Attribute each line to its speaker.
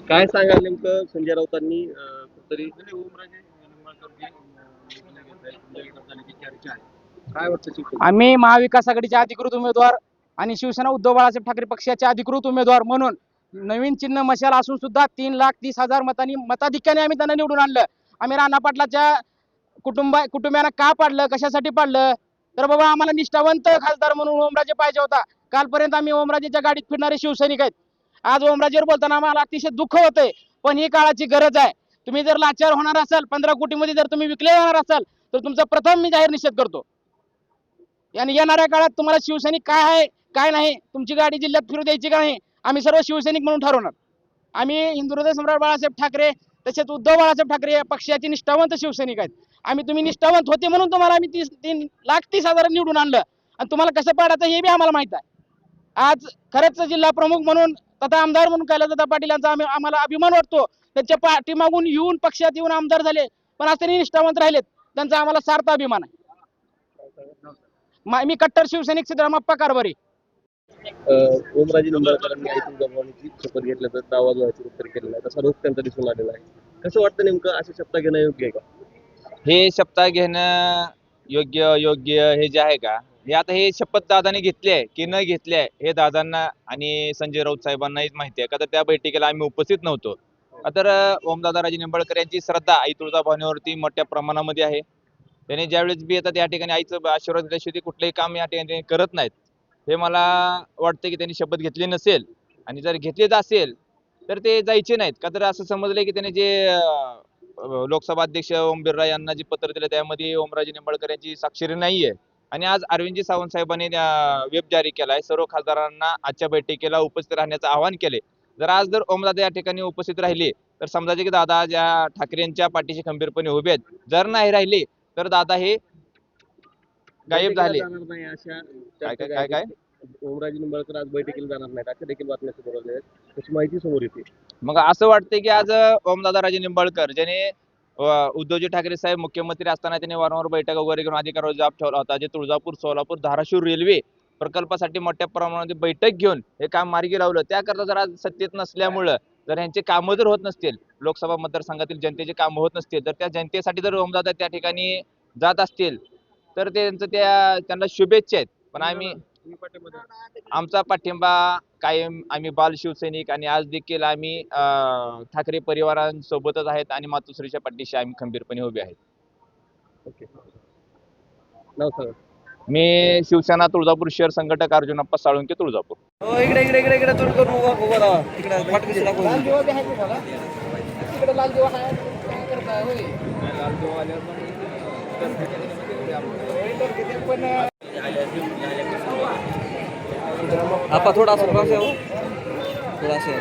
Speaker 1: काय सांगाल नेमकं संजय राऊतांनी कुठतरी ओमराजे निंबाळकर चर्चा आहे, काय वाटतं शिवसेना?
Speaker 2: आम्ही महाविकास आघाडीचे अधिकृत उमेदवार आणि शिवसेना उद्धव बाळासाहेब ठाकरे पक्षाचे अधिकृत उमेदवार म्हणून नवीन चिन्ह मशाल असून सुद्धा 3,30,000 मताधिक्याने आम्ही त्यांना निवडून आणलं. आम्ही राणा पाटलाच्या कुटुंबियांना का पाडलं, कशासाठी पाडलं? तर बाबा आम्हाला निष्ठावंत खासदार म्हणून ओमराजे पाहिजे होता. कालपर्यंत आम्ही ओमराजेच्या गाडीत फिरणारे शिवसैनिक आहेत. आज ओमराजेवर बोलताना आम्हाला अतिशय दुःख होतंय, पण ही काळाची गरज आहे. तुम्ही जर लाचार होणार असाल, 15 कोटीमध्ये जर तुम्ही विकले जाणार असाल, तर तुमचा प्रथम मी जाहीर निषेध करतो. आणि येणाऱ्या काळात तुम्हाला शिवसैनिक काय आहे काय नाही, तुमची गाडी जिल्ह्यात फिरू द्यायची का नाही, आम्ही सर्व शिवसैनिक म्हणून ठरवणार. आम्ही हिंदुहृदय सम्राट बाळासाहेब ठाकरे तसेच उद्धव बाळासाहेब ठाकरे या पक्षाचे निष्ठावंत शिवसैनिक आहेत. तुम्ही निष्ठावंत होते म्हणून तुम्हाला आम्ही 3,30,000 निवडून आणलं आणि तुम्हाला कसं पाडायचं हे बी आम्हाला माहित आहे. आज खरंच जिल्हा प्रमुख म्हणून तथा आमदार म्हणून कैलासदादा पाटील यांचा आम्हाला अभिमान वाटतो. त्यांच्या पाठीमागून येऊन पक्षात येऊन आमदार झाले, पण आज त्यांनी निष्ठावंत राहिलेत, त्यांचा आम्हाला सार्थ अभिमान आहे. मी कट्टर शिवसैनिक सिद्धरामप्पा कारभारी.
Speaker 1: ओमराजे निंबाळकरांनी आई तुळजाभवानीची शपथ घेतल्याचा दावा जो आहे तो उत्तर केलेला आहे, तसा रोख त्यांचा दिसून आलेला आहे. कसं वाटतं नेमकं अशी शपथ घेणं योग्य आहे का?
Speaker 3: हे शपथ घेणं योग्य हे जे आहे का, हे आता हे शपथ दादाने घेतली आहे की न घेतली आहे हे दादांना आणि संजय राऊत साहेबांनाहीच माहिती आहे का. तर त्या बैठकीला आम्ही उपस्थित नव्हतो. तर ओमदादा राजे निंबाळकर यांची श्रद्धा आई तुळजाभवानीवरती मोठ्या प्रमाणामध्ये आहे. त्यांनी ज्यावेळेस बी येतात या ठिकाणी आईचं आशीर्वाद दिल्याशिवाय कुठलंही काम या ठिकाणी करत नाहीत. हे मला वाटतं की त्यांनी शपथ घेतली नसेल, आणि जर घेतलीच असेल तर ते जायचे नाहीत का. तर असं समजलंय की त्यांनी जे लोकसभा अध्यक्ष ओम बिर्ला यांना जे पत्र दिलं त्यामध्ये ओमराजे निंबाळकर यांची स्वाक्षरी नाहीये. आणि आज अरविंदजी सावंत साहेबांनी वेब जारी केलाय, सर्व खासदारांना आजच्या बैठकीला उपस्थित राहण्याचं आवाहन केले. जर ओमदादा या ठिकाणी उपस्थित राहिले तर समजायचे की दादा ज्या ठाकरेंच्या पाठीशी खंबीरपणे उभे आहेत. जर नाही राहिले तर दादा हे गायब झाले. काय
Speaker 1: ओमराजे निंबाळकर आज बैठकीला जाणार नाहीत अशा देखील बातम्या समोर आल्या आहेत, त्याची माहिती समोर येते.
Speaker 3: मग असं वाटतंय की आज ओमदादा राजे निंबाळकर ज्याने उद्धवजी ठाकरे साहेब मुख्यमंत्री असताना त्यांनी वारंवार बैठक वगैरे घेऊन अधिकारावर जाब ठेवला होता. जे तुळजापूर, सोलापूर, धाराशिव रेल्वे प्रकल्पासाठी मोठ्या प्रमाणात बैठक घेऊन हे काम मार्गी लावलं. त्याकरता जर आज सत्तेत नसल्यामुळं जर यांचे कामं जर होत नसतील, लोकसभा मतदारसंघातील जनतेचे कामं होत नसतील, तर त्या जनतेसाठी जर ओमदादा त्या ठिकाणी जात असतील तर त्यांना शुभेच्छा आहेत. पण आमचा पाठिंबा कायम, आम्ही बाल शिवसैनिक आणि आज देखील आम्ही ठाकरे परिवारांसोबतच आहेत आणि मातोश्रीच्या पाठीशी आम्ही खंबीरपणे उभे आहेत.
Speaker 1: ओके, नाव सांगा.
Speaker 3: मी शिवसेना तुळजापूर शहर संघटक अर्जुनप्पा साळुंके, तुळजापूर.
Speaker 4: आपा थोड़ा सा पास है वो, थोड़ा सा